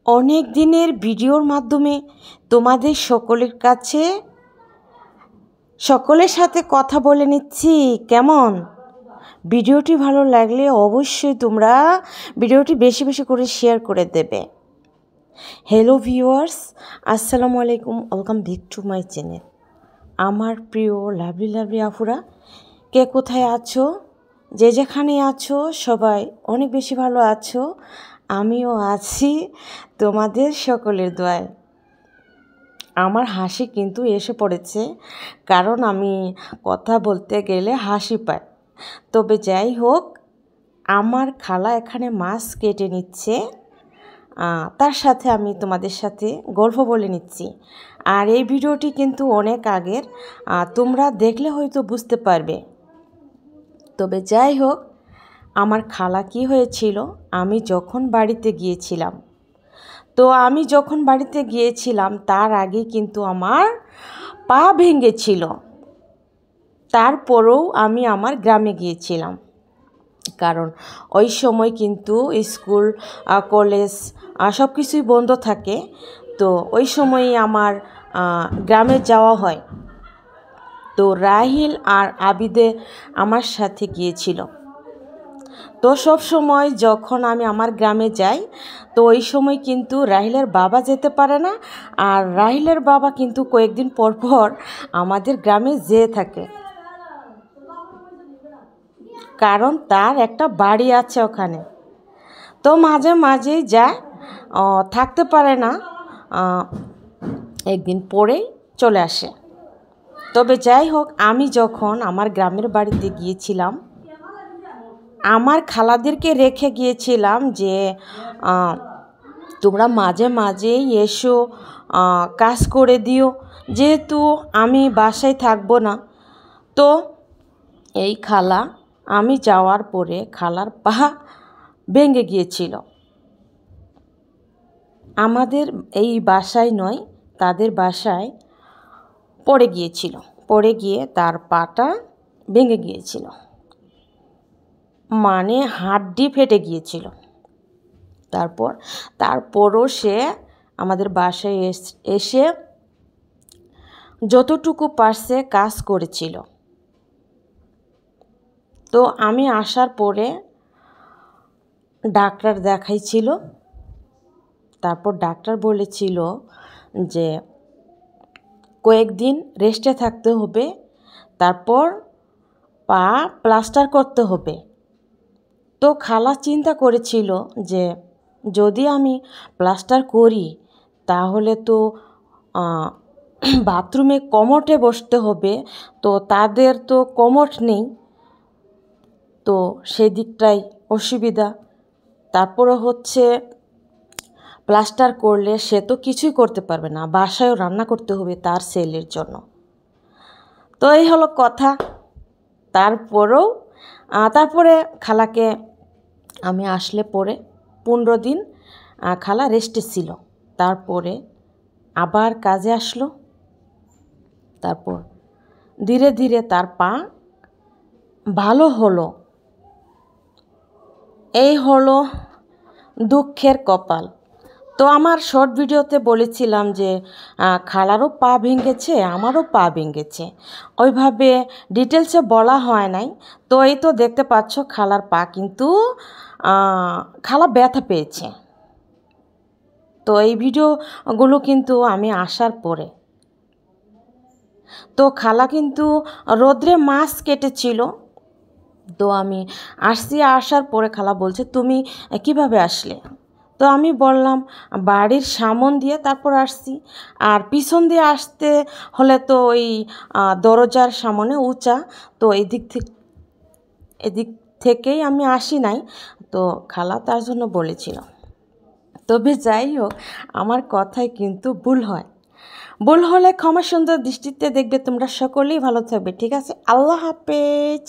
অনেক দিনের ভিডিওর মাধ্যমে তোমাদের সকলের সাথে কথা বলে নিচ্ছি। কেমন? ভিডিওটি ভালো লাগলে অবশ্যই তোমরা ভিডিওটি বেশি বেশি করে শেয়ার করে দেবে। হ্যালো ভিউয়ার্স, আসসালামু আলাইকুম, welcome back to my channel. আমার প্রিয় লাভলি আফুরা, কে কোথায় আছো? যে যেখানে আছো সবাই অনেক বেশি ভালো আছো। আমিও আছি তোমাদের সকলের দোয়ায়। আমার হাসি কিন্তু এসে পড়েছে, কারণ আমি কথা বলতে গেলে হাসি পায়। তবে যাই হোক, আমার খালা এখানে মাছ কেটে নিচ্ছে, তার সাথে আমি তোমাদের সাথে গল্প বলে নিচ্ছি। আর এই ভিডিওটি কিন্তু অনেক আগের, তোমরা দেখলে হয়তো বুঝতে পারবে। তবে যাই হোক, আমার খালা কি হয়েছিল, আমি যখন বাড়িতে গিয়েছিলাম তার আগে কিন্তু আমার পা ভেঙেছিল। তারপরেও আমি আমার গ্রামে গিয়েছিলাম, কারণ ওই সময় কিন্তু স্কুল কলেজ সব কিছুই বন্ধ থাকে। তো ওই সময়ই আমার গ্রামে যাওয়া হয়। তো রাহিল আর আবিদে আমার সাথে গিয়েছিল। তো সব সময় যখন আমি আমার গ্রামে যাই, তো ওই সময় কিন্তু রাহিলের বাবা যেতে পারে না, আর রাহিলের বাবা কিন্তু কয়েকদিন পর পর আমাদের গ্রামে যেয়ে থাকে, কারণ তার একটা বাড়ি আছে ওখানে। তো মাঝে মাঝেই যায়, থাকতে পারে না, একদিন পরেই চলে আসে। তবে যাই হোক, আমি যখন আমার গ্রামের বাড়িতে গিয়েছিলাম, আমার খালাদেরকে রেখে গিয়েছিলাম যে তোমরা মাঝে মাঝেই এসো, কাজ করে দিও, যেহেতু আমি বাসায় থাকবো না। তো এই খালা, আমি যাওয়ার পরে খালার পা ভেঙে গিয়েছিল। আমাদের এই বাসায় নয়, তাদের বাসায় পড়ে গিয়ে তার পাটা ভেঙে গিয়েছিল, মানে হাড্ডি ফেটে গিয়েছিল। তারপরও সে আমাদের বাসায় এসে যতটুকু পারছে কাজ করেছিল। তো আমি আসার পরে ডাক্তার দেখাইছিল। তারপর ডাক্তার বলেছিল যে কয়েকদিন রেস্টে থাকতে হবে, তারপর পা প্লাস্টার করতে হবে। তো খালা চিন্তা করেছিল যে যদি আমি প্লাস্টার করি, তাহলে তো বাথরুমে কমোটে বসতে হবে, তো তাদের তো কমোট নেই, তো সেদিকটাই অসুবিধা। তারপরে হচ্ছে প্লাস্টার করলে সে তো কিছুই করতে পারবে না, বাসায়ও রান্না করতে হবে তার ছেলের জন্য। তো এই হলো কথা। তারপরে খালাকে আমি আসলে পরে 15 দিন খালা রেস্টে ছিল। তারপরে আবার কাজে আসলো। তারপর ধীরে ধীরে তার পা ভালো হলো। এই হলো দুঃখের কপাল। তো আমার শর্ট ভিডিওতে বলেছিলাম যে খালারও পা ভেঙেছে, আমারও পা ভেঙেছে, ওইভাবে ডিটেলসে বলা হয় নাই। তো এই তো দেখতে পাচ্ছ, খালার পা কিন্তু খালা ব্যথা পেয়েছে। তো এই ভিডিওগুলো কিন্তু আমি আসার পরে। তো খালা কিন্তু রোদ্রে মাছ কেটেছিল। তো আমি আসার পরে খালা বলছে, তুমি কিভাবে আসলে? তো আমি বললাম বাড়ির সামন দিয়ে তারপর আসছি, আর পিছন দিয়ে আসতে হলে তো ওই দরজার সামনে উঁচা, তো এদিক থেকেই আমি আসি নাই। তো খালা তার জন্য বলেছিল। তবে যাই হোক, আমার কথায় কিন্তু ভুল হলে ক্ষমা সুন্দর দৃষ্টিতে দেখবে। তোমরা সকলেই ভালো থাকবে, ঠিক আছে? আল্লাহ হাফেজ।